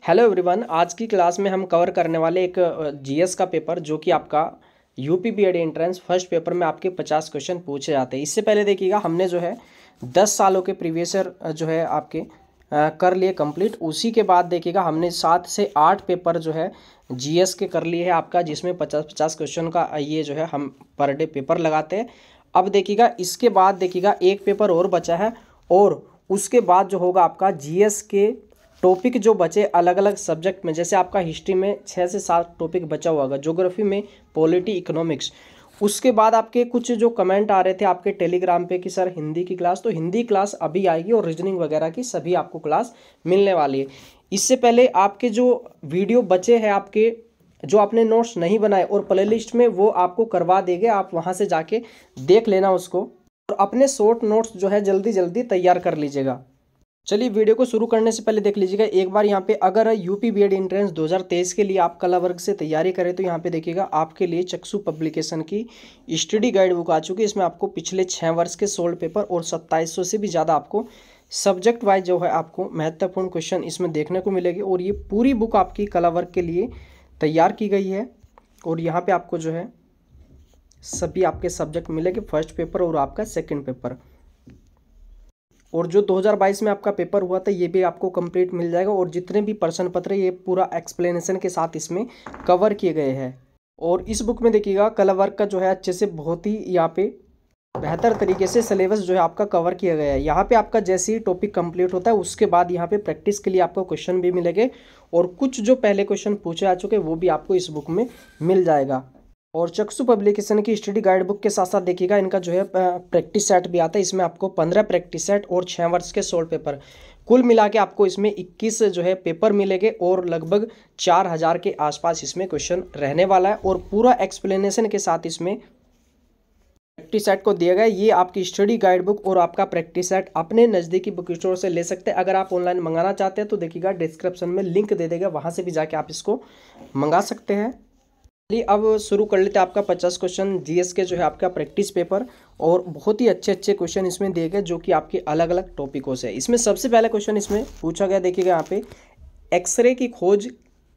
Hello everyone, आज की class में हम कवर करने वाले एक जीएस का पेपर जो कि आपका UP BEd entrance first paper में आपके 50 क्वेश्चन पूछे जाते हैं। इससे पहले देखिएगा हमने जो है 10 सालों के प्रीवियस ईयर जो है आपके कर लिए कंप्लीट। उसी के बाद देखिएगा हमने 7 से 8 पेपर जो है जीएस के कर लिए है आपका, जिसमें 50-50 क्वेश्चन का ये जो है हम पर डे पेपर लगाते हैं। अब देखिएगा इसके बाद देखिएगा एक पेपर और बचा है और उसके बाद जो होगा आपका जीएस के टॉपिक जो बचे अलग अलग सब्जेक्ट में, जैसे आपका हिस्ट्री में 6 से 7 टॉपिक बचा हुआ होगा, ज्योग्राफी में पॉलिटी इकोनॉमिक्स। उसके बाद आपके कुछ जो कमेंट आ रहे थे आपके टेलीग्राम पे कि सर हिंदी की क्लास, तो हिंदी क्लास अभी आएगी और रीजनिंग वगैरह की सभी आपको क्लास मिलने वाली है। इससे पहले आपके जो वीडियो बचे हैं आपके जो आपने नोट्स नहीं बनाए और प्लेलिस्ट में वो आपको करवा देंगे, आप वहाँ से जाके देख लेना उसको और अपने शॉर्ट नोट्स जो है जल्दी जल्दी तैयार कर लीजिएगा। चलिए वीडियो को शुरू करने से पहले देख लीजिएगा एक बार यहाँ पे, अगर यूपी बीएड एंट्रेंस 2023 के लिए आप कला वर्ग से तैयारी करें तो यहाँ पे देखिएगा आपके लिए चक्षु पब्लिकेशन की स्टडी गाइड बुक आ चुकी है। इसमें आपको पिछले 6 वर्ष के सोल्ड पेपर और 2700 से भी ज़्यादा आपको सब्जेक्ट वाइज जो है आपको महत्वपूर्ण क्वेश्चन इसमें देखने को मिलेगी और ये पूरी बुक आपकी कला वर्ग के लिए तैयार की गई है। और यहाँ पर आपको जो है सभी आपके सब्जेक्ट मिलेंगे, फर्स्ट पेपर और आपका सेकेंड पेपर। और जो 2022 में आपका पेपर हुआ था ये भी आपको कंप्लीट मिल जाएगा और जितने भी प्रश्न पत्र ये पूरा एक्सप्लेनेशन के साथ इसमें कवर किए गए हैं। और इस बुक में देखिएगा कला वर्क का जो है अच्छे से बहुत ही यहाँ पे बेहतर तरीके से सिलेबस जो है आपका कवर किया गया है। यहाँ पे आपका जैसे ही टॉपिक कंप्लीट होता है उसके बाद यहाँ पे प्रैक्टिस के लिए आपको क्वेश्चन भी मिलेंगे और कुछ जो पहले क्वेश्चन पूछे आ चुके वो भी आपको इस बुक में मिल जाएगा। और चक्षु पब्लिकेशन की स्टडी गाइड बुक के साथ साथ देखिएगा इनका जो है प्रैक्टिस सेट भी आता है। इसमें आपको 15 प्रैक्टिस सेट और 6 वर्ष के सोल्ड पेपर, कुल मिला के आपको इसमें 21 जो है पेपर मिलेंगे और लगभग 4000 के आसपास इसमें क्वेश्चन रहने वाला है। और पूरा एक्सप्लेनेशन के साथ इसमें प्रैक्टिस सेट को दिया गया। ये आपकी स्टडी गाइड बुक और आपका प्रैक्टिस सेट अपने नज़दीकी बुक स्टोर से ले सकते हैं। अगर आप ऑनलाइन मंगाना चाहते हैं तो देखिएगा डिस्क्रिप्शन में लिंक दे देगा, वहाँ से भी जाके आप इसको मंगा सकते हैं। अब शुरू कर लेते हैं आपका 50 क्वेश्चन जीएस के जो है आपका प्रैक्टिस पेपर। और बहुत ही अच्छे अच्छे क्वेश्चन इसमें दिए गए जो कि आपके अलग अलग टॉपिकों से। इसमें सबसे पहला क्वेश्चन इसमें पूछा गया, देखिएगा यहाँ पे एक्सरे की खोज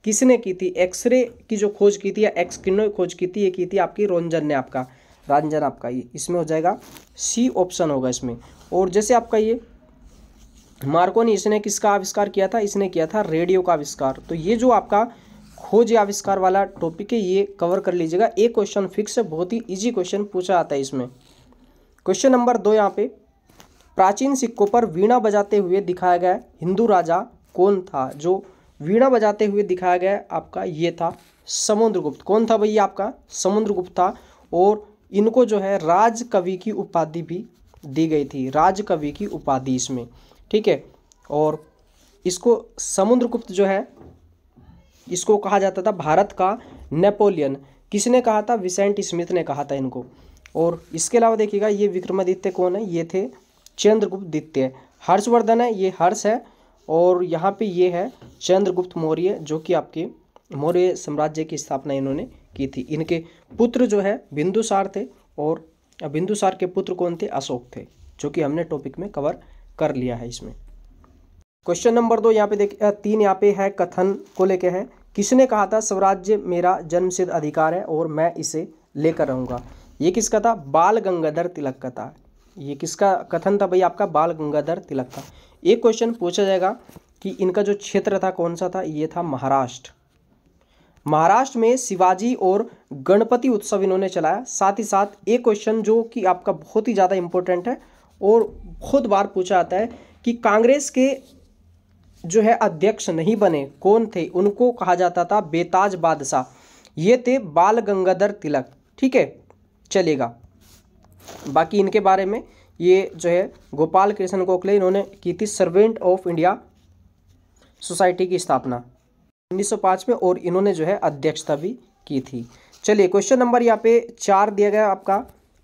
किसने की थी? एक्सरे की जो खोज की थी या एक्स किरणों की खोज की थी, ये की थी आपकी रंजन ने, आपका रंजन आपका ये इसमें हो जाएगा सी ऑप्शन होगा इसमें। और जैसे आपका ये मार्कोनी, इसने किसका आविष्कार किया था? इसने किया था रेडियो का आविष्कार। तो ये जो आपका खोज या आविष्कार वाला टॉपिक है ये कवर कर लीजिएगा। एक क्वेश्चन फिक्स है, बहुत ही इजी क्वेश्चन पूछा आता है इसमें। क्वेश्चन नंबर 2 यहाँ पे, प्राचीन सिक्कों पर वीणा बजाते हुए दिखाया गया हिंदू राजा कौन था? जो वीणा बजाते हुए दिखाया गया आपका ये था समुद्रगुप्त। कौन था भैया? आपका समुद्रगुप्त था। और इनको जो है राज कवि की उपाधि भी दी गई थी, राज कवि की उपाधि इसमें, ठीक है। और इसको समुद्रगुप्त जो है इसको कहा जाता था भारत का नेपोलियन। किसने कहा था? विसेंट स्मिथ ने कहा था इनको। और इसके अलावा देखिएगा ये विक्रमादित्य कौन है? ये थे चंद्रगुप्त द्वितीय। हर्षवर्धन है, ये हर्ष है। और यहाँ पे ये है चंद्रगुप्त मौर्य जो कि आपके मौर्य साम्राज्य की स्थापना इन्होंने की थी। इनके पुत्र जो है बिंदुसार थे और बिंदुसार के पुत्र कौन थे? अशोक थे, जो कि हमने टॉपिक में कवर कर लिया है इसमें। क्वेश्चन नंबर 2 यहाँ पे देख 3 यहाँ पे है कथन को लेके है, किसने कहा था स्वराज्य मेरा जन्मसिद्ध अधिकार है और मैं इसे लेकर रहूँगा? ये किसका था? बाल गंगाधर तिलक का था। ये किसका कथन था भाई? आपका बाल गंगाधर तिलक था। एक क्वेश्चन पूछा जाएगा कि इनका जो क्षेत्र था कौन सा था? ये था महाराष्ट्र। महाराष्ट्र में शिवाजी और गणपति उत्सव इन्होंने चलाया। साथ ही साथ एक क्वेश्चन जो कि आपका बहुत ही ज़्यादा इंपॉर्टेंट है और बहुत बार पूछा जाता है कि कांग्रेस के जो है अध्यक्ष नहीं बने कौन थे? उनको कहा जाता था बेताज बादशाह। ये थे बाल गंगाधर तिलक, ठीक है, चलेगा। बाकी इनके बारे में ये जो है गोपाल कृष्ण गोखले, इन्होंने की थी सर्वेंट ऑफ इंडिया सोसाइटी की स्थापना 1905 में और इन्होंने जो है अध्यक्षता भी की थी। चलिए क्वेश्चन नंबर यहाँ पे 4 दिया गया आपका,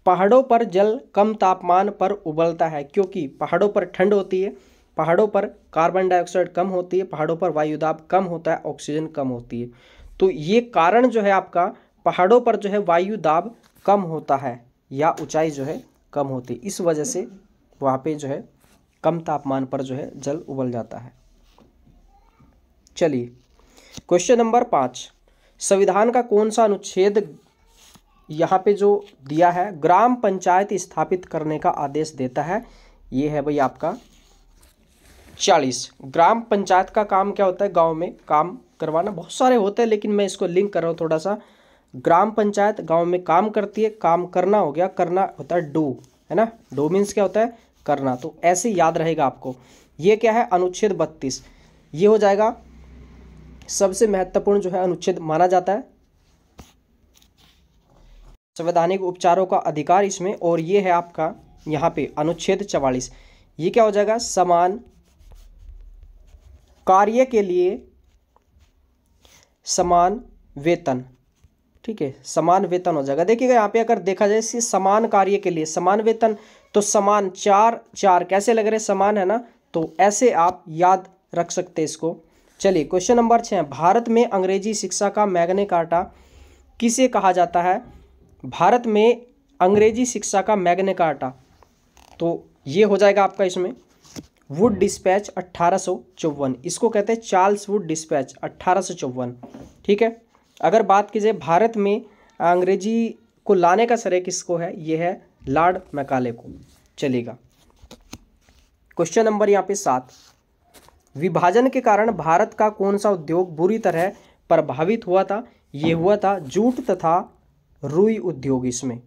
पहाड़ों पर जल कम तापमान पर उबलता है क्योंकि पहाड़ों पर ठंड होती है, पहाड़ों पर कार्बन डाइऑक्साइड कम होती है, पहाड़ों पर वायुदाब कम होता है, ऑक्सीजन कम होती है। तो ये कारण जो है आपका पहाड़ों पर जो है वायुदाब कम होता है या ऊंचाई जो है कम होती है, इस वजह से वहाँ पे जो है कम तापमान पर जो है जल उबल जाता है। चलिए क्वेश्चन नंबर 5, संविधान का कौन सा अनुच्छेद यहाँ पे जो दिया है ग्राम पंचायत स्थापित करने का आदेश देता है? ये है भाई आपका 40। ग्राम पंचायत का काम क्या होता है? गांव में काम करवाना। बहुत सारे होते हैं लेकिन मैं इसको लिंक कर रहा हूँ थोड़ा सा। ग्राम पंचायत गांव में काम करती है, काम करना हो गया, करना होता है डू, है ना। डू मीन्स क्या होता है? करना। तो ऐसे याद रहेगा आपको। ये क्या है? अनुच्छेद 32। ये हो जाएगा सबसे महत्वपूर्ण जो है अनुच्छेद माना जाता है, संवैधानिक उपचारों का अधिकार इसमें। और ये है आपका यहाँ पे अनुच्छेद 44। ये क्या हो जाएगा? समान कार्य के लिए समान वेतन। ठीक है, समान वेतन हो जाएगा। देखिएगा यहाँ पे अगर देखा जाए समान कार्य के लिए समान वेतन, तो समान चार चार कैसे लग रहे? समान है ना, तो ऐसे आप याद रख सकते हैं इसको। चलिए क्वेश्चन नंबर 6, भारत में अंग्रेजी शिक्षा का मैग्ना कार्टा किसे कहा जाता है? भारत में अंग्रेजी शिक्षा का मैग्ना कार्टा, तो ये हो जाएगा आपका इसमें वुड डिस्पैच 1854। इसको कहते हैं चार्ल्स वुड डिस्पैच 1854। ठीक है, अगर बात की जाए भारत में अंग्रेजी को लाने का श्रेय किसको है? ये है लॉर्ड मैकाले को। चलेगा क्वेश्चन नंबर यहाँ पे 7, विभाजन के कारण भारत का कौन सा उद्योग बुरी तरह प्रभावित हुआ था? ये हुआ था जूट तथा रुई उद्योग। इसमें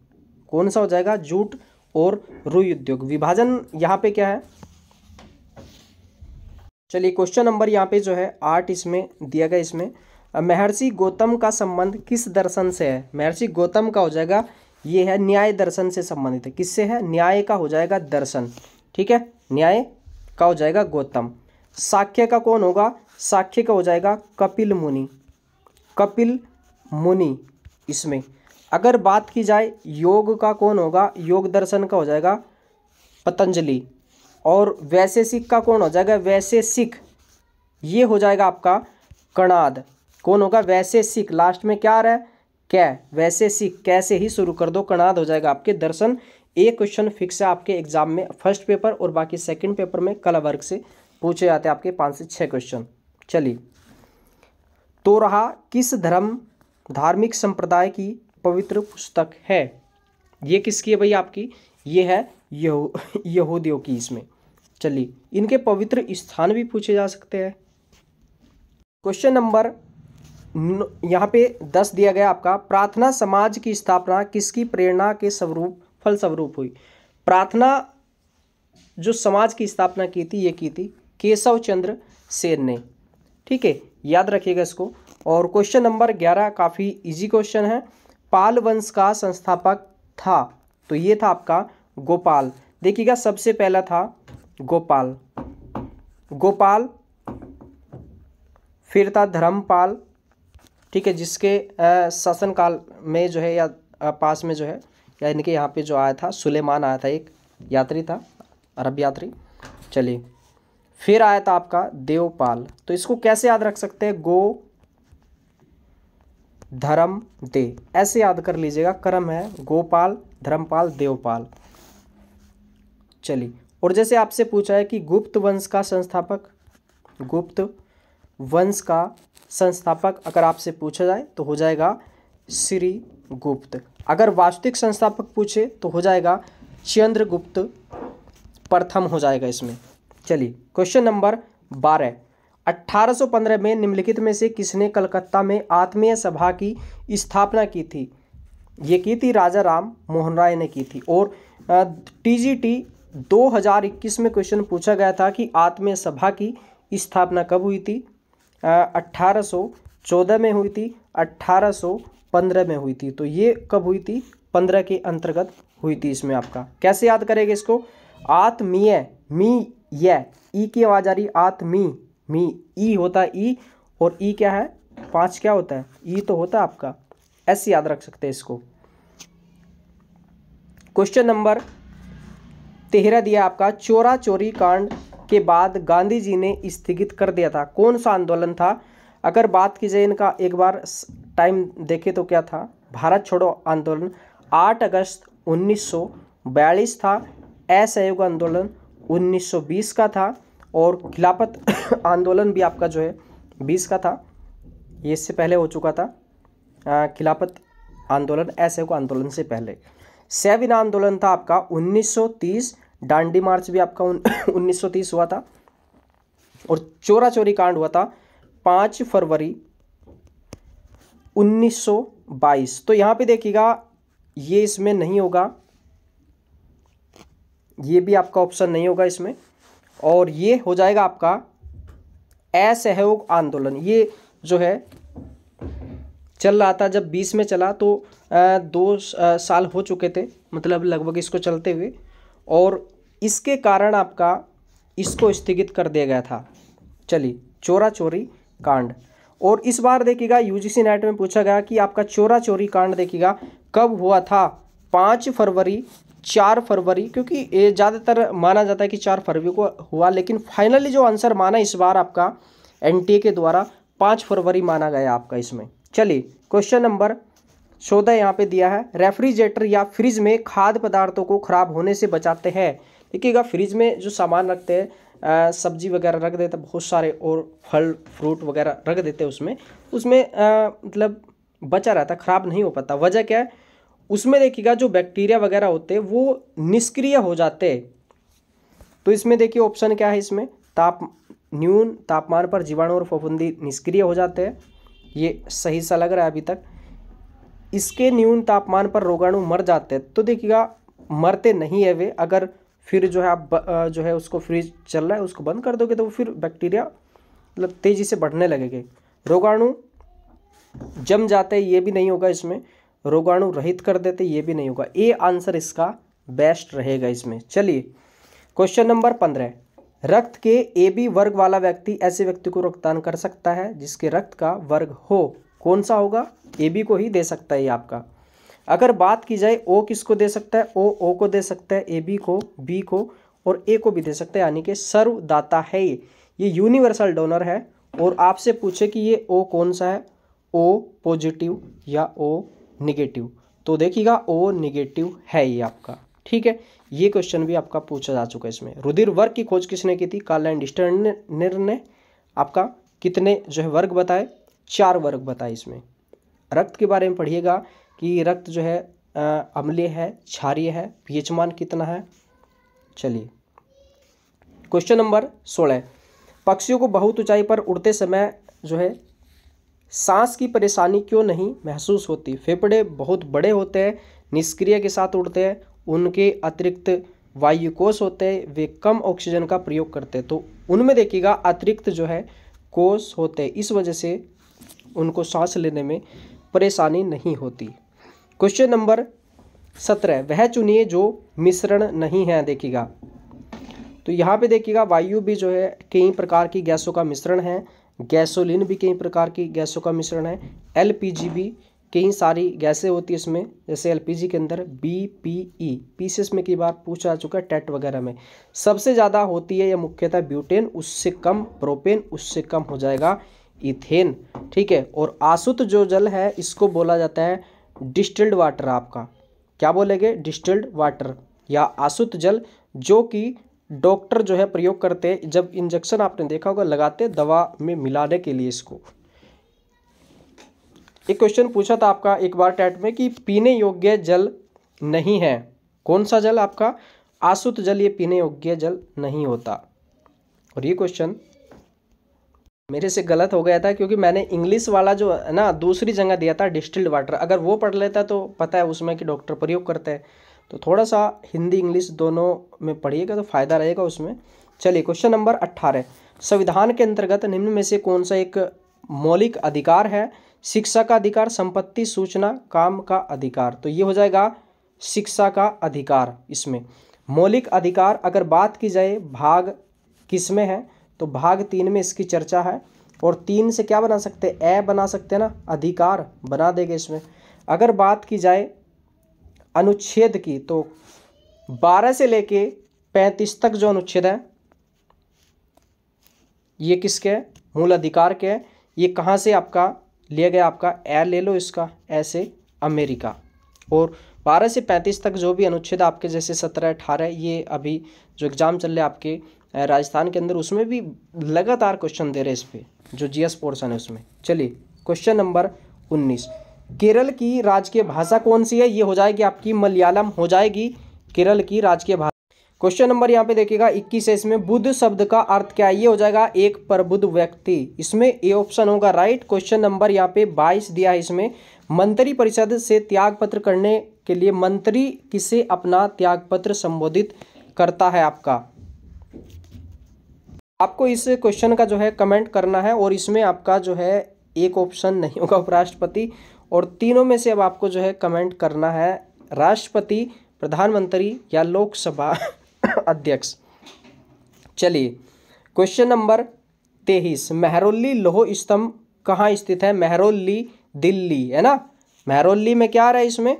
कौन सा हो जाएगा? जूट और रुई उद्योग। विभाजन यहाँ पे क्या है? चलिए क्वेश्चन नंबर यहाँ पे जो है 8 इसमें दिया गया। इसमें महर्षि गौतम का संबंध किस दर्शन से है? महर्षि गौतम का हो जाएगा ये है न्याय दर्शन से संबंधित है। किससे है? न्याय का हो जाएगा दर्शन। ठीक है, न्याय का हो जाएगा गौतम। साक्य का कौन होगा? साक्य का हो जाएगा कपिल मुनि। कपिल मुनि। इसमें अगर बात की जाए योग का कौन होगा? योग दर्शन का हो जाएगा पतंजलि। और वैशेषिक का कौन हो जाएगा? वैशेषिक। ये हो जाएगा आपका कणाद। कौन होगा? वैशेषिक। लास्ट में क्या आ रहा है? क्या? वैशेषिक। कैसे ही शुरू कर दो, कणाद हो जाएगा आपके दर्शन। एक क्वेश्चन फिक्स है आपके एग्जाम में फर्स्ट पेपर और बाकी सेकंड पेपर में कला वर्ग से पूछे जाते हैं आपके 5 से 6 क्वेश्चन। चलिए, तो रहा किस धार्मिक संप्रदाय की पवित्र पुस्तक है? ये किसकी है भाई आपकी? ये है यहूदियों की। इसमें चलिए इनके पवित्र स्थान भी पूछे जा सकते हैं। क्वेश्चन नंबर यहाँ पे 10 दिया गया आपका, प्रार्थना समाज की स्थापना किसकी प्रेरणा के फलस्वरूप हुई? प्रार्थना जो समाज की स्थापना की थी, ये की थी केशव चंद्र सेन ने। ठीक है, याद रखिएगा इसको। और क्वेश्चन नंबर 11 काफ़ी इजी क्वेश्चन है। पाल वंश का संस्थापक था, तो ये था आपका गोपाल। देखिएगा सबसे पहला था गोपाल, फिर था धर्मपाल। ठीक है, जिसके शासनकाल में जो है या पास में जो है या इनके यहाँ पे जो आया था सुलेमान आया था, एक यात्री था, अरब यात्री। चलिए, फिर आया था आपका देवपाल। तो इसको कैसे याद रख सकते हैं? गो धर्म दे, ऐसे याद कर लीजिएगा। क्रम है गोपाल, धर्मपाल, देवपाल। चलिए, और जैसे आपसे पूछा है कि गुप्त वंश का संस्थापक अगर आपसे पूछा जाए तो हो जाएगा श्री गुप्त। अगर वास्तविक संस्थापक पूछे तो हो जाएगा चंद्रगुप्त प्रथम हो जाएगा इसमें। चलिए क्वेश्चन नंबर 12, 1815 में निम्नलिखित में से किसने कलकत्ता में आत्मीय सभा की स्थापना की थी? ये की थी राजा राम मोहन राय ने की थी। और TGT 2021 में क्वेश्चन पूछा गया था कि आत्मीय सभा की स्थापना कब हुई थी? 1814 में हुई थी, 1815 में हुई थी। तो ये कब हुई थी? 15 के अंतर्गत हुई थी। इसमें आपका कैसे याद करेंगे इसको? आत्मीय, मी य ई की आवाज आ रही, आत्मी मी ई होता है ई, और ई क्या है? 5 क्या होता है? ई तो होता है आपका। ऐसे याद रख सकते हैं इसको। क्वेश्चन नंबर 13 दिया आपका, चोरा चोरी कांड के बाद गांधी जी ने स्थगित कर दिया था। कौन सा आंदोलन था? अगर बात की जाए इनका एक बार टाइम देखे तो क्या था? भारत छोड़ो आंदोलन 8 अगस्त 1942 था। असहयोग आंदोलन 1920 का था। और खिलाफत आंदोलन भी आपका जो है 20 का था, ये इससे पहले हो चुका था खिलाफत आंदोलन, असहयोग आंदोलन से पहले। सविनय आंदोलन था आपका 1930, डांडी मार्च भी आपका 1930 हुआ था, और चोरा चोरी कांड हुआ था 5 फरवरी 1922। तो यहाँ पे देखिएगा ये इसमें नहीं होगा, ये भी आपका ऑप्शन नहीं होगा इसमें, और ये हो जाएगा आपका असहयोग आंदोलन। ये जो है चल रहा था जब 20 में चला, तो 2 साल हो चुके थे मतलब लगभग इसको चलते हुए, और इसके कारण आपका इसको स्थगित कर दिया गया था। चलिए, चोरा चोरी कांड। और इस बार देखिएगा यूजीसी नेट में पूछा गया कि आपका चोरा चोरी कांड देखिएगा कब हुआ था, 5 फरवरी, 4 फरवरी, क्योंकि ये ज़्यादातर माना जाता है कि 4 फरवरी को हुआ, लेकिन फाइनली जो आंसर माना इस बार आपका एनटीए के द्वारा 5 फरवरी माना गया आपका इसमें। चलिए, क्वेश्चन नंबर 14 यहाँ पे दिया है, रेफ्रिजरेटर या फ्रिज में खाद्य पदार्थों को खराब होने से बचाते हैं। देखिएगा फ्रिज में जो सामान रखते हैं, सब्जी वगैरह रख देते हैं बहुत सारे, और फल फ्रूट वगैरह रख देते हैं उसमें मतलब बचा रहता, खराब नहीं हो पाता। वजह क्या है, उसमें देखिएगा जो बैक्टीरिया वगैरह होते हैं वो निष्क्रिय हो जाते हैं। तो इसमें देखिए ऑप्शन क्या है, इसमें न्यून तापमान पर जीवाणु और फफूंदी निष्क्रिय हो जाते हैं, ये सही सा लग रहा है अभी तक। इसके न्यून तापमान पर रोगाणु मर जाते हैं, तो देखिएगा मरते नहीं है वे, अगर फिर जो है आप जो है उसको फ्रिज चल रहा है उसको बंद कर दोगे तो फिर बैक्टीरिया मतलब तेज़ी से बढ़ने लगेंगे। रोगाणु जम जाते हैं, ये भी नहीं होगा इसमें। रोगाणु रहित कर देते, ये भी नहीं होगा। ए आंसर इसका बेस्ट रहेगा इसमें। चलिए, क्वेश्चन नंबर 15, रक्त के ए बी वर्ग वाला व्यक्ति ऐसे व्यक्ति को रक्तदान कर सकता है जिसके रक्त का वर्ग हो। कौन सा होगा? ए बी को ही दे सकता है ये आपका। अगर बात की जाए ओ किसको दे सकता है, ओ को दे सकता है, ए बी को, बी को और ए को भी दे सकता है, यानी कि सर्वदाता है ये यूनिवर्सल डोनर है। और आपसे पूछे कि ये ओ कौन सा है, ओ पॉजिटिव या ओ निगेटिव, तो देखिएगा ओ निगेटिव है ये आपका। ठीक है, ये क्वेश्चन भी आपका पूछा जा चुका है इसमें। रुधिर वर्ग की खोज किसने की थी? कार्ल एंड स्टर्नर ने आपका कितने जो है वर्ग बताए? 4 वर्ग बताए इसमें। रक्त के बारे में पढ़िएगा कि रक्त जो है अम्लीय है, क्षारीय है, पीएच मान कितना है। चलिए, क्वेश्चन नंबर 16, पक्षियों को बहुत ऊंचाई पर उड़ते समय जो है सांस की परेशानी क्यों नहीं महसूस होती? फेफड़े बहुत बड़े होते हैं, निष्क्रिय के साथ उड़ते हैं, उनके अतिरिक्त वायुकोश होते हैं, वे कम ऑक्सीजन का प्रयोग करते हैं। तो उनमें देखिएगा अतिरिक्त जो है कोश होते हैं, इस वजह से उनको सांस लेने में परेशानी नहीं होती। क्वेश्चन नंबर 17, वह चुनिए जो मिश्रण नहीं है। देखिएगा तो यहाँ पे देखिएगा वायु भी जो है कई प्रकार की गैसों का मिश्रण है, गैसोलीन भी कई प्रकार की गैसों का मिश्रण है, एलपीजी भी कई सारी गैसें होती है इसमें, जैसे एलपीजी के अंदर बीपीई, पीसीएस में कई बार पूछा जा चुका है टेट वगैरह में। सबसे ज़्यादा होती है यह मुख्यतः ब्यूटेन, उससे कम प्रोपेन, उससे कम हो जाएगा इथेन। ठीक है, और आसुत जो जल है इसको बोला जाता है डिस्टिल्ड वाटर। आपका क्या बोलेंगे? डिस्टिल्ड वाटर या आसुत जल, जो कि डॉक्टर जो है प्रयोग करते हैं जब इंजेक्शन आपने देखा होगा लगाते दवा में मिलाने के लिए इसको। एक क्वेश्चन पूछा था आपका एक बार टेट में कि पीने योग्य जल नहीं है, कौन सा जल? आपका आसुत जल, ये पीने योग्य जल नहीं होता। और ये क्वेश्चन मेरे से गलत हो गया था क्योंकि मैंने इंग्लिश वाला जो है ना दूसरी जगह दिया था डिस्टिल्ड वाटर, अगर वो पढ़ लेता तो पता है उसमें कि डॉक्टर प्रयोग करते हैं। तो थोड़ा सा हिंदी इंग्लिश दोनों में पढ़िएगा तो फायदा रहेगा उसमें। चलिए, क्वेश्चन नंबर 18, संविधान के अंतर्गत निम्न में से कौन सा एक मौलिक अधिकार है? शिक्षा का अधिकार, संपत्ति, सूचना, काम का अधिकार। तो ये हो जाएगा शिक्षा का अधिकार। इसमें मौलिक अधिकार अगर बात की जाए भाग किस में है, तो भाग 3 में इसकी चर्चा है। और 3 से क्या बना सकते हैं? ए बना सकते हैं ना, अधिकार बना देंगे इसमें। अगर बात की जाए अनुच्छेद की, तो 12 से लेके 35 तक जो अनुच्छेद है ये किसके हैं? मूल अधिकार के हैं। ये कहाँ से आपका लिया गया? आपका ए ले लो इसका, ऐसे अमेरिका। और 12 से 35 तक जो भी अनुच्छेद आपके जैसे 17, 18 ये अभी जो एग्जाम चल रहे आपके राजस्थान के अंदर, उसमें भी लगातार क्वेश्चन दे रहे इस पे, जो जीएस पोर्शन है उसमें। चलिए क्वेश्चन नंबर 19, केरल की राजकीय भाषा कौन सी है? ये हो जाएगी आपकी मलयालम हो जाएगी केरल की राजकीय भाषा। क्वेश्चन नंबर यहाँ पे देखिएगा 21 है, इसमें बुद्ध शब्द का अर्थ क्या है? ये हो जाएगा एक प्रबुद्ध व्यक्ति, इसमें ए ऑप्शन होगा राइट। क्वेश्चन नंबर यहाँ पे 22 दिया है, इसमें मंत्री परिषद से त्याग पत्र करने के लिए मंत्री किसे अपना त्याग पत्र संबोधित करता है? आपको इस क्वेश्चन का जो है कमेंट करना है, और इसमें आपका जो है एक ऑप्शन नहीं होगा उपराष्ट्रपति, और तीनों में से अब आपको जो है कमेंट करना है राष्ट्रपति, प्रधानमंत्री या लोकसभा अध्यक्ष। चलिए क्वेश्चन नंबर 23, मेहरौली लौह स्तंभ कहाँ स्थित है? मेहरौली दिल्ली है ना, मेहरौली में क्या आ रहा है, इसमें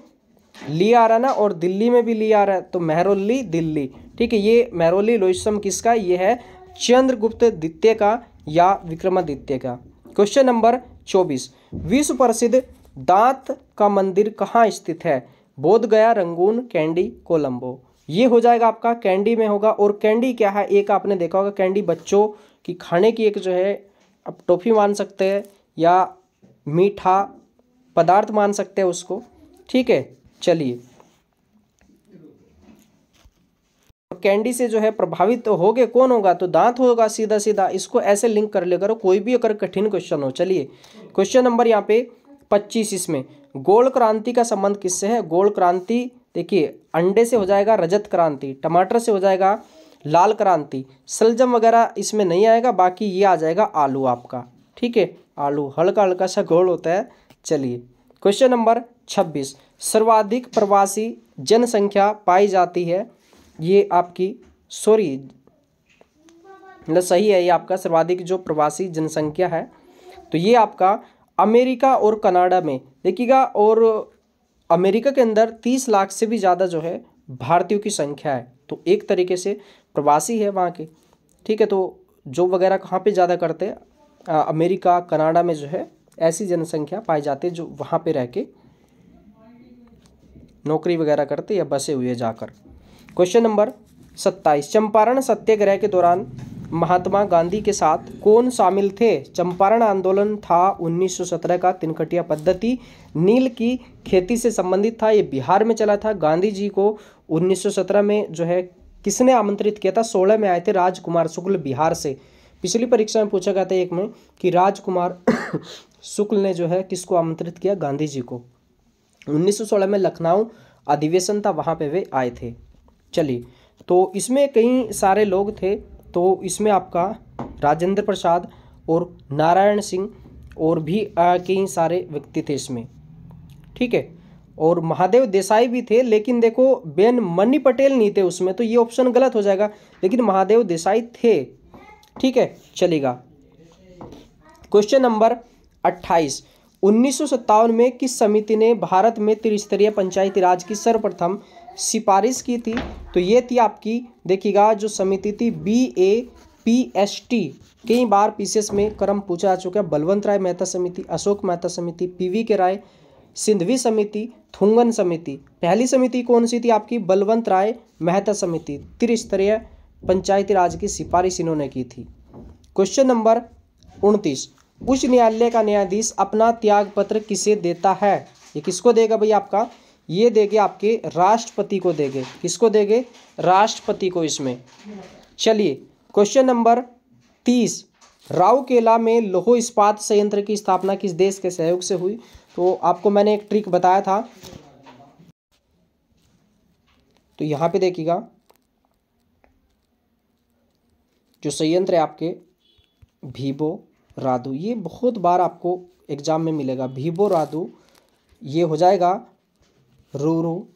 ली आ रहा है ना, और दिल्ली में भी ली आ रहा है, तो मेहरौली दिल्ली। ठीक है, ये मेहरौली लौह स्तंभ किसका? ये है चंद्रगुप्त द्वितीय का या विक्रमादित्य का। क्वेश्चन नंबर 24, विश्व प्रसिद्ध दांत का मंदिर कहाँ स्थित है? बोध गया, रंगून, कैंडी, कोलंबो। ये हो जाएगा आपका कैंडी में होगा। और कैंडी क्या है? एक आपने देखा होगा कैंडी बच्चों की खाने की एक जो है आप टॉफी मान सकते हैं या मीठा पदार्थ मान सकते हैं उसको। ठीक है, चलिए कैंडी से जो है प्रभावित तो होगे कौन होगा? तो दांत होगा, सीधा सीधा इसको ऐसे लिंक कर ले करो, कोई भी अगर कठिन क्वेश्चन हो। चलिए क्वेश्चन नंबर यहाँ पे 25, इसमें गोल क्रांति का संबंध किससे है? गोल क्रांति देखिए अंडे से हो जाएगा रजत क्रांति, टमाटर से हो जाएगा लाल क्रांति, सलजम वगैरह इसमें नहीं आएगा, बाकी ये आ जाएगा आलू आपका। ठीक है, आलू हल्का हल्का सा गोल होता है। चलिए क्वेश्चन नंबर 26, सर्वाधिक प्रवासी जनसंख्या पाई जाती है, ये आपकी सॉरी मतलब सही है, ये आपका सर्वाधिक जो प्रवासी जनसंख्या है तो ये आपका अमेरिका और कनाडा में देखिएगा, और अमेरिका के अंदर 30 लाख से भी ज़्यादा जो है भारतीयों की संख्या है, तो एक तरीके से प्रवासी है वहाँ के। ठीक है, तो जॉब वगैरह कहाँ पे ज़्यादा करते हैं? अमेरिका कनाडा में जो है ऐसी जनसंख्या पाई जाती है जो वहाँ पे रह के नौकरी वगैरह करते या बसे हुए जाकर। क्वेश्चन नंबर 27, चंपारण सत्याग्रह के दौरान महात्मा गांधी के साथ कौन शामिल थे? चंपारण आंदोलन था 1917 का, तिनकटिया पद्धति नील की खेती से संबंधित था, ये बिहार में चला था। गांधी जी को 1917 में जो है किसने आमंत्रित किया था? 16 में आए थे राजकुमार शुक्ल बिहार से। पिछली परीक्षा में पूछा गया था एक में कि राजकुमार शुक्ल ने जो है किसको आमंत्रित किया? गांधी जी को। 1916 में लखनऊ अधिवेशन था, वहाँ पे वे आए थे। चलिए तो इसमें कई सारे लोग थे, तो इसमें आपका राजेंद्र प्रसाद और नारायण सिंह और भी कई सारे व्यक्ति थे इसमें। ठीक है, और महादेव देसाई भी थे, लेकिन देखो बेन मनी पटेल नहीं थे उसमें, तो ये ऑप्शन गलत हो जाएगा, लेकिन महादेव देसाई थे। ठीक है, चलेगा। क्वेश्चन नंबर 28, 1957 में किस समिति ने भारत में त्रिस्तरीय पंचायती राज की सर्वप्रथम सिफारिश की थी? तो ये थी आपकी देखिएगा जो समिति थी BAPST। कई बार पीसीएस में क्रम पूछा जा चुका है। बलवंत राय मेहता समिति, अशोक मेहता समिति, PV के राय, सिंधवी समिति, थुंगन समिति। पहली समिति कौन सी थी आपकी? बलवंत राय मेहता समिति, त्रिस्तरीय पंचायती राज की सिफारिश इन्होंने की थी। क्वेश्चन नंबर 29, उच्च न्यायालय का न्यायाधीश अपना त्याग पत्र किसे देता है? ये किसको देगा भाई आपका? ये देंगे आपके राष्ट्रपति को देंगे। किसको देंगे? राष्ट्रपति को इसमें। चलिए क्वेश्चन नंबर 30, राउरकेला में लौह इस्पात संयंत्र की स्थापना किस देश के सहयोग से हुई? तो आपको मैंने एक ट्रिक बताया था, तो यहाँ पे देखिएगा जो संयंत्र है आपके भीबो रादू, ये बहुत बार आपको एग्जाम में मिलेगा। भीबो रादू ये हो जाएगा रूरू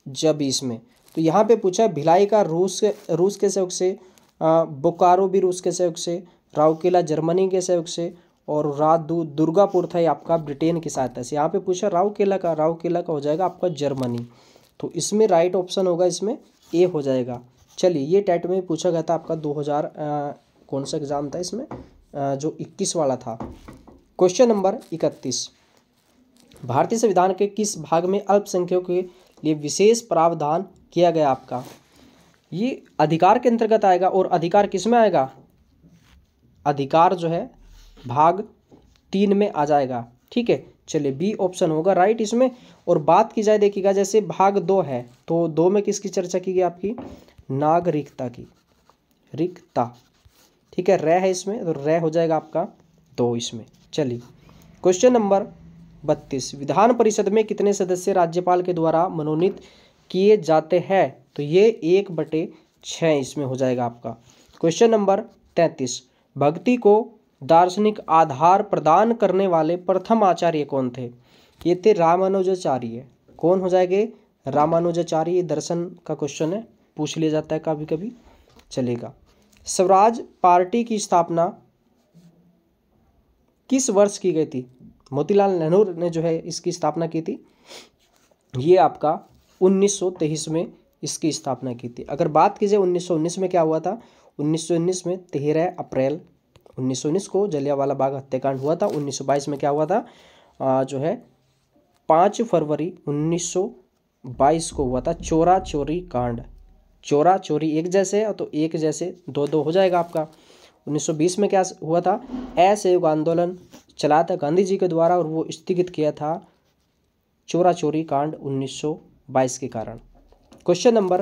जब इसमें, तो यहाँ पे पूछा है भिलाई का रूस के सहयोग से, बोकारो भी रूस के सहयोग से, राउरकेला जर्मनी के सहयोग से, और रादू दुर्गापुर था ये आपका ब्रिटेन की सहायता से। यहाँ पे पूछा राउरकेला का हो जाएगा आपका जर्मनी, तो इसमें राइट ऑप्शन होगा इसमें ए हो जाएगा। चलिए ये टेट में पूछा गया था आपका 2000 कौन सा एग्ज़ाम था इसमें जो 21 वाला था। क्वेश्चन नंबर 31, भारतीय संविधान के किस भाग में अल्पसंख्यकों के लिए विशेष प्रावधान किया गया आपका? ये अधिकार के अंतर्गत आएगा, और अधिकार किस में आएगा, अधिकार जो है भाग 3 में आ जाएगा। ठीक है, चलिए बी ऑप्शन होगा राइट इसमें। और बात की जाए देखिएगा, जैसे भाग 2 है तो 2 में किसकी चर्चा की गई, आपकी नागरिकता की, रिक्ता। ठीक है, रे है इसमें, तो रे हो जाएगा आपका 2 इसमें। चलिए क्वेश्चन नंबर 32, विधान परिषद में कितने सदस्य राज्यपाल के द्वारा मनोनीत किए जाते हैं, तो ये 1/6 इसमें हो जाएगा आपका। क्वेश्चन नंबर 33, भक्ति को दार्शनिक आधार प्रदान करने वाले प्रथम आचार्य कौन थे, ये थे रामानुजाचार्य। कौन हो जाएंगे, रामानुजाचार्य। दर्शन का क्वेश्चन है, पूछ लिया जाता है कभी कभी, चलेगा। स्वराज पार्टी की स्थापना किस वर्ष की गई थी, मोतीलाल नेहरू ने जो है इसकी स्थापना की थी, ये आपका 1923 में इसकी स्थापना की थी। अगर बात की जाए 1919 में क्या हुआ था, 1919 में 13 अप्रैल 1919 को जलियांवाला बाग हत्याकांड हुआ था। 1922 में क्या हुआ था, जो है 5 फरवरी 1922 को हुआ था चोरा चोरी कांड। चोरा चोरी एक जैसे है तो एक जैसे 2 हो जाएगा आपका। 1920 में क्या हुआ था, असहयोग आंदोलन चलाया था गांधी जी के द्वारा, और वो स्थगित किया था चोरा चोरी कांड 1922 के कारण। क्वेश्चन नंबर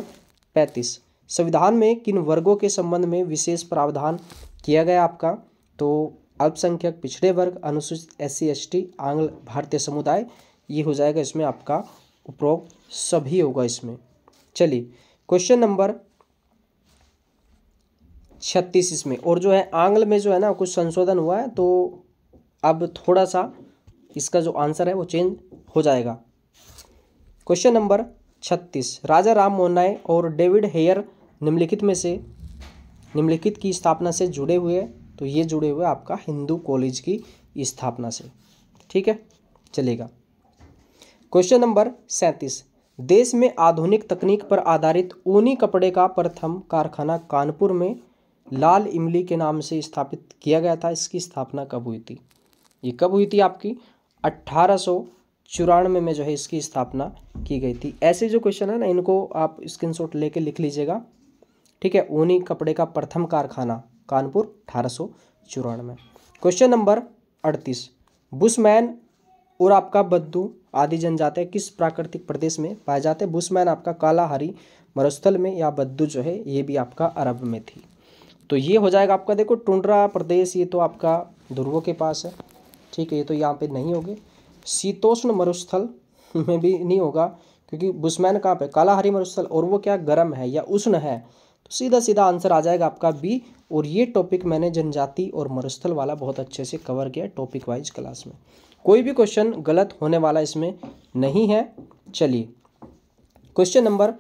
35, संविधान में किन वर्गों के संबंध में विशेष प्रावधान किया गया आपका, तो अल्पसंख्यक, पिछड़े वर्ग, अनुसूचित SC ST, आंग्ल भारतीय समुदाय, ये हो जाएगा इसमें आपका उपरोक्त सभी होगा इसमें। चलिए क्वेश्चन नंबर 36 इसमें, और जो है आंग्ल में जो है ना कुछ संशोधन हुआ है, तो अब थोड़ा सा इसका जो आंसर है वो चेंज हो जाएगा। क्वेश्चन नंबर 36, राजा राम मोहन राय और डेविड हेयर निम्नलिखित की स्थापना से जुड़े हुए, तो ये जुड़े हुए आपका हिंदू कॉलेज की स्थापना से। ठीक है, चलेगा। क्वेश्चन नंबर 37, देश में आधुनिक तकनीक पर आधारित ऊनी कपड़े का प्रथम कारखाना कानपुर में लाल इमली के नाम से स्थापित किया गया था, इसकी स्थापना कब हुई थी, ये कब हुई थी आपकी 1894 में जो है इसकी स्थापना की गई थी। ऐसे जो क्वेश्चन है ना इनको आप स्क्रीनशॉट लेके लिख लीजिएगा। ठीक है, ऊनी कपड़े का प्रथम कारखाना कानपुर 1894 में। क्वेश्चन नंबर 38, बुशमैन और आपका बद्दू आदि जनजाति किस प्राकृतिक प्रदेश में पाए जाते हैं, बुशमैन आपका कालाहारी मरुस्थल में, या बद्दू जो है ये भी आपका अरब में थी। तो ये हो जाएगा आपका, देखो टुंड्रा प्रदेश ये तो आपका ध्रुवों के पास है। ठीक है, ये तो यहाँ पे नहीं होगे। शीतोष्ण मरुस्थल में भी नहीं होगा, क्योंकि बुशमैन कहाँ पे, कालाहारी मरुस्थल, और वो क्या गर्म है या उष्ण है, तो सीधा सीधा आंसर आ जाएगा आपका बी। और ये टॉपिक मैंने जनजाति और मरुस्थल वाला बहुत अच्छे से कवर किया टॉपिक वाइज क्लास में, कोई भी क्वेश्चन गलत होने वाला इसमें नहीं है। चलिए क्वेश्चन नंबर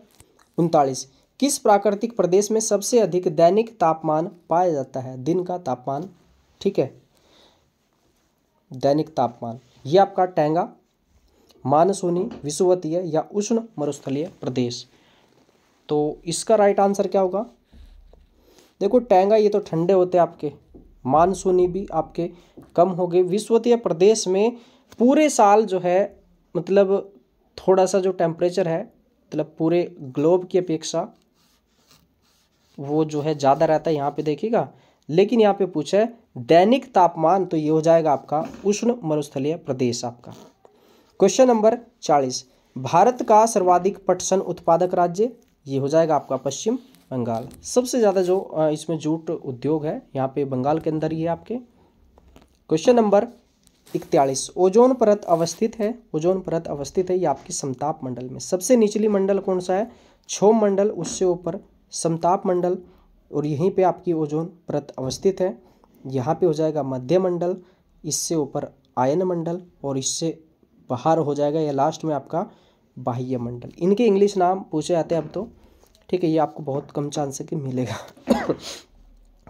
39, किस प्राकृतिक प्रदेश में सबसे अधिक दैनिक तापमान पाया जाता है, दिन का तापमान। ठीक है, दैनिक तापमान, ये आपका टैंगा, मानसूनी, विषुवतीय या उष्ण मरुस्थलीय प्रदेश। तो इसका राइट आंसर क्या होगा, देखो टैंगा ये तो ठंडे होते हैं आपके, मानसूनी भी आपके कम हो गए, विषुवतीय प्रदेश में पूरे साल जो है मतलब थोड़ा सा जो टेम्परेचर है मतलब पूरे ग्लोब की अपेक्षा वो जो है ज़्यादा रहता है यहाँ पे देखिएगा। लेकिन यहाँ पे पूछा है दैनिक तापमान, तो ये हो जाएगा आपका उष्ण मरुस्थलीय प्रदेश आपका। क्वेश्चन नंबर 40, भारत का सर्वाधिक पटसन उत्पादक राज्य, ये हो जाएगा आपका पश्चिम बंगाल। सबसे ज़्यादा जो इसमें जूट उद्योग है यहाँ पे बंगाल के अंदर ही है आपके। क्वेश्चन नंबर 41, ओजोन परत अवस्थित है, ओजोन परत अवस्थित है ये आपकी समताप मंडल में। सबसे निचली मंडल कौन सा है, क्षोभ मंडल, उससे ऊपर समताप मंडल, और यहीं पे आपकी ओजोन परत अवस्थित है। यहाँ पे हो जाएगा मध्य मंडल, इससे ऊपर आयन मंडल, और इससे बाहर हो जाएगा या लास्ट में आपका बाह्य मंडल। इनके इंग्लिश नाम पूछे जाते हैं अब तो। ठीक है, ये आपको बहुत कम चांस है कि मिलेगा।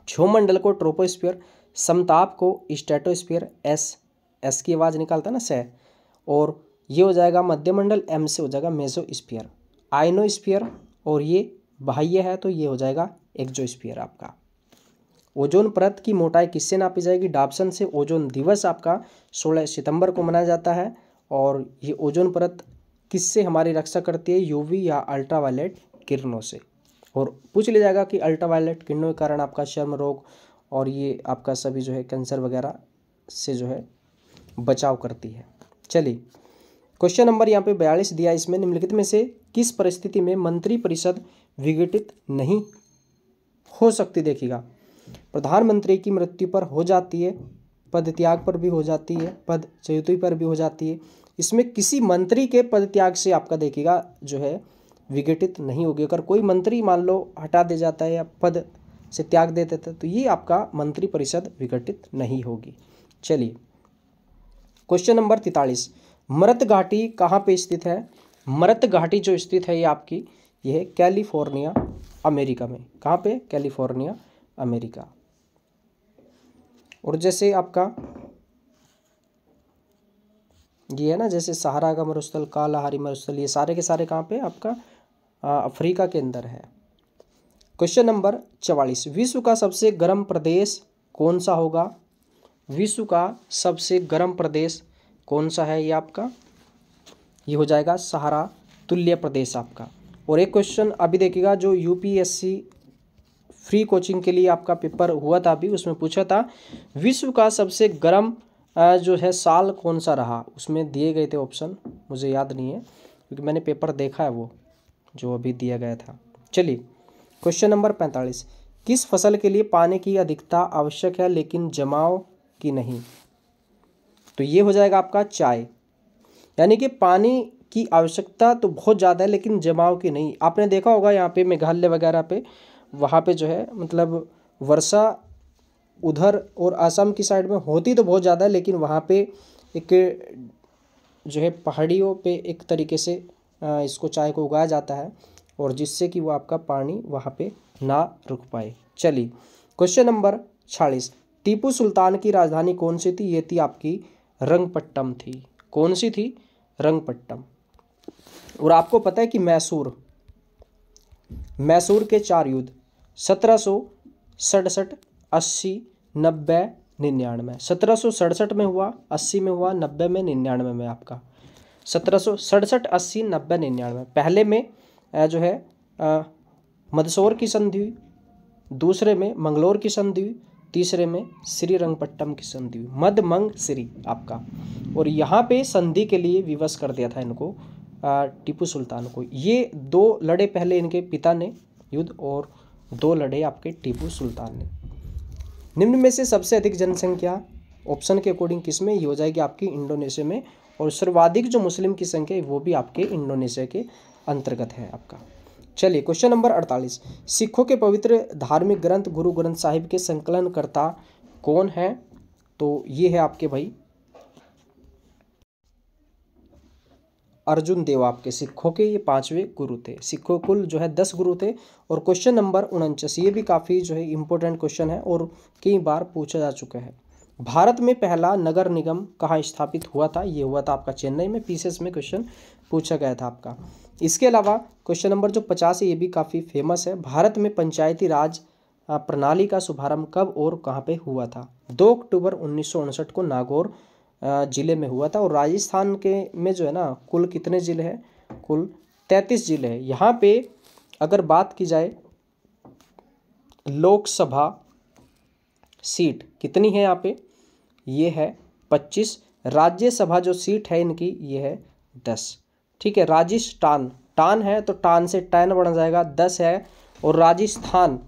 क्षोभ मंडल को ट्रोपोस्फीयर, समताप को स्ट्रेटोस्फीयर, एस की आवाज़ निकालता है ना से, और ये हो जाएगा मध्य मंडल, एम से हो जाएगा मेसोस्फीयर, आयनोस्फीयर, और ये बाह्य है तो ये हो जाएगा एक्सोस्फीयर आपका। ओजोन परत की मोटाई किससे नापी जाएगी, डाप्सन से। ओजोन दिवस आपका 16 सितंबर को मनाया जाता है, और ये ओजोन परत किससे हमारी रक्षा करती है, यूवी या अल्ट्रावायलेट किरणों से। और पूछ लिया जाएगा कि अल्ट्रावायलेट किरणों के कारण आपका चर्म रोग और ये आपका सभी जो है कैंसर वगैरह से जो है बचाव करती है। चलिए क्वेश्चन नंबर यहाँ पे 42 दिया, इसमें निम्नलिखित में से किस परिस्थिति में मंत्री परिषद विघटित नहीं हो सकती। देखिएगा, प्रधानमंत्री की मृत्यु पर हो जाती है, पद त्याग पर भी हो जाती है, पद च्युति पर भी हो जाती है। इसमें किसी मंत्री के पद त्याग से आपका देखिएगा जो है विघटित नहीं होगी। अगर कोई मंत्री मान लो हटा दे जाता है या पद से त्याग दे देता है तो ये आपका मंत्री परिषद विघटित नहीं होगी। चलिए क्वेश्चन नंबर 43, मरत घाटी कहाँ पे स्थित है। मरत घाटी जो स्थित है ये आपकी ये है कैलिफोर्निया अमेरिका में। कहाँ पे? California America. और जैसे आपका ये है ना, जैसे सहारा का मरुस्थल, कालाहारी मरुस्थल, ये सारे के सारे कहाँ पे आपका अफ्रीका के अंदर है। क्वेश्चन नंबर 44, विश्व का सबसे गर्म प्रदेश कौन सा होगा। विश्व का सबसे गर्म प्रदेश कौन सा है, ये आपका ये हो जाएगा सहारा तुल्य प्रदेश आपका। और एक क्वेश्चन अभी देखिएगा जो यूपीएससी फ्री कोचिंग के लिए आपका पेपर हुआ था अभी, उसमें पूछा था विश्व का सबसे गर्म जो है साल कौन सा रहा। उसमें दिए गए थे ऑप्शन, मुझे याद नहीं है क्योंकि मैंने पेपर देखा है वो जो अभी दिया गया था। चलिए क्वेश्चन नंबर 45, किस फसल के लिए पानी की अधिकता आवश्यक है लेकिन जमाव की नहीं। तो ये हो जाएगा आपका चाय, यानी कि पानी की आवश्यकता तो बहुत ज़्यादा है लेकिन जमाव की नहीं। आपने देखा होगा यहाँ पे मेघालय वगैरह पे, वहाँ पे जो है मतलब वर्षा उधर और असम की साइड में होती तो बहुत ज़्यादा है लेकिन वहाँ पे एक जो है पहाड़ियों पे एक तरीके से इसको चाय को उगाया जाता है और जिससे कि वो आपका पानी वहाँ पे ना रुक पाए। चलिए क्वेश्चन नंबर 46, टीपू सुल्तान की राजधानी कौन सी थी। ये थी आपकी रंगपट्टम थी। कौन सी थी? रंगपट्टम। और आपको पता है कि मैसूर के 4 युद्ध 1767, 80, 90, 99। 1767 में हुआ, 80 में हुआ, 90 में, 99 में आपका 1767, 80, 90, 99। पहले में जो है मंदसौर की संधि हुई, दूसरे में मंगलोर की संधि हुई, तीसरे में श्रीरंगपट्टम की संधि हुई, मदमंग श्री आपका। और यहाँ पे संधि के लिए विवश कर दिया था इनको टीपू सुल्तान को। ये 2 लड़े पहले इनके पिता ने युद्ध और 2 लड़े आपके टीपू सुल्तान ने। निम्न में से सबसे अधिक जनसंख्या ऑप्शन के अकॉर्डिंग किस में, ये हो जाएगी आपकी इंडोनेशिया में। और सर्वाधिक जो मुस्लिम की संख्या है वो भी आपके इंडोनेशिया के अंतर्गत है आपका। चलिए क्वेश्चन नंबर 48, सिखों के पवित्र धार्मिक ग्रंथ गुरु ग्रंथ साहिब के संकलनकर्ता कौन है। तो ये है आपके भाई अर्जुन देव। आपके सिखों के ये 5वें गुरु थे। सिखों कुल जो है 10 गुरु थे। और क्वेश्चन नंबर 49, ये भी काफ़ी जो है इंपॉर्टेंट क्वेश्चन है और कई बार पूछा जा चुका है। भारत में पहला नगर निगम कहाँ स्थापित हुआ था। ये हुआ था आपका चेन्नई में। पीसीएस में क्वेश्चन पूछा गया था आपका। इसके अलावा क्वेश्चन नंबर जो 50 है ये भी काफ़ी फेमस है। भारत में पंचायती राज प्रणाली का शुभारंभ कब और कहाँ पे हुआ था। 2 अक्टूबर 1959 को नागौर जिले में हुआ था। और राजस्थान के में जो है ना कुल कितने ज़िले हैं, कुल 33 ज़िले हैं। यहाँ पे अगर बात की जाए लोकसभा सीट कितनी है यहाँ पे, ये है 25। राज्यसभा जो सीट है इनकी ये है 10। ठीक है, राजस्थान टान है तो टान से टैन बन जाएगा, 10 है। और राजस्थान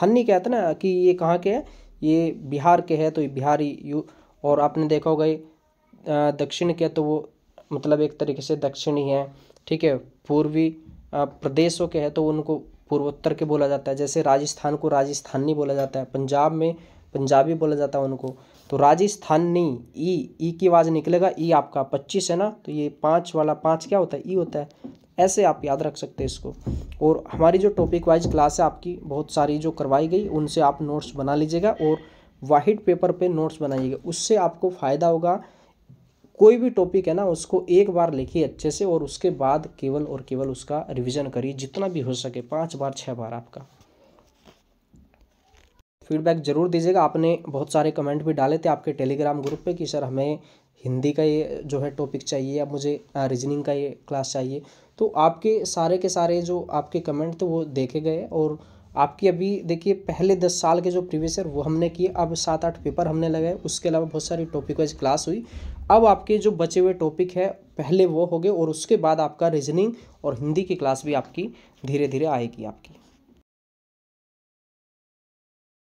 नहीं कहते ना कि ये कहाँ के है, ये बिहार के है तो ये बिहारी और आपने देखा होगा ये दक्षिण के तो वो मतलब एक तरीके से दक्षिणी है। ठीक है, पूर्वी प्रदेशों के है तो उनको पूर्वोत्तर के बोला जाता है। जैसे राजस्थान को राजस्थानी बोला जाता है, पंजाब में पंजाबी बोला जाता है उनको। तो राजस्थानी ई की आवाज़ निकलेगा, ई आपका 25 है ना, तो ये 5 वाला 5 क्या होता है, ई होता है। ऐसे आप याद रख सकते हैं इसको। और हमारी जो टॉपिक वाइज क्लास है आपकी बहुत सारी जो करवाई गई उनसे आप नोट्स बना लीजिएगा और वाइट पेपर पे नोट्स बनाइएगा, उससे आपको फ़ायदा होगा। कोई भी टॉपिक है ना उसको एक बार लिखिए अच्छे से और उसके बाद केवल और केवल उसका रिवीजन करिए जितना भी हो सके, 5 बार 6 बार। आपका फीडबैक ज़रूर दीजिएगा। आपने बहुत सारे कमेंट भी डाले थे आपके टेलीग्राम ग्रुप पे कि सर हमें हिंदी का ये जो है टॉपिक चाहिए या मुझे रीजनिंग का ये क्लास चाहिए, तो आपके सारे के सारे जो आपके कमेंट थे वो देखे गए। और आपकी अभी देखिए पहले 10 साल के जो प्रीवियस ईयर वो हमने किए, अब 7-8 पेपर हमने लगाए, उसके अलावा बहुत सारी टॉपिक वाइज क्लास हुई। अब आपके जो बचे हुए टॉपिक है पहले वो हो गए, और उसके बाद आपका रीजनिंग और हिंदी की क्लास भी आपकी धीरे धीरे आएगी आपकी।